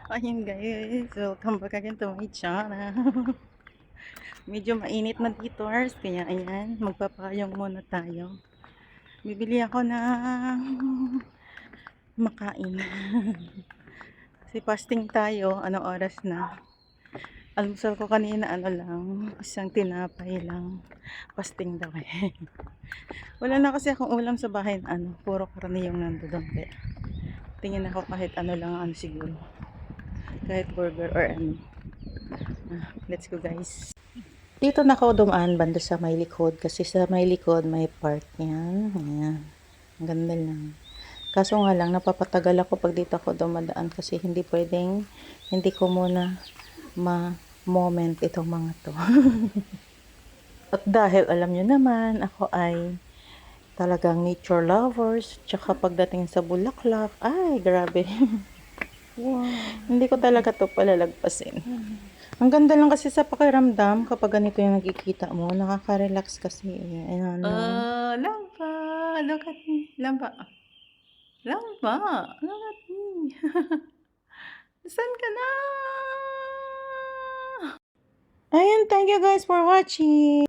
Ayun guys, welcome back again to my channel. Medyo mainit na dito, Ars, kaya ayan, magpapayong muna tayo. Bibili ako ng makain. Kasi fasting tayo, anong oras na? Almusal ko kanina, ano lang, isang tinapay lang. Fasting daw eh. Wala na kasi akong ulam sa bahay, puro karne yung nandoon. Kaya tingin ako kahit ano lang, siguro. Kahit burger or ano. Let's go guys. Dito na ako dumaan banda sa may likod kasi sa may likod may park yan. Ayan. Ang ganda lang. Kaso nga lang napapatagal ako pag dito ako dumadaan kasi hindi pwedeng hindi ko muna ma-moment itong mga to. At dahil alam nyo naman ako ay talagang nature lovers, tsaka pagdating sa bulaklak, ay grabe. Wow. Hindi ko talaga to palalagpasin. Ang ganda lang kasi sa pakiramdam kapag ganito yung nakikita mo. Nakaka-relax kasi. Lamba. Look at me. Lamba. Lamba. Look at me. Saan ka na? Ayun, thank you guys for watching.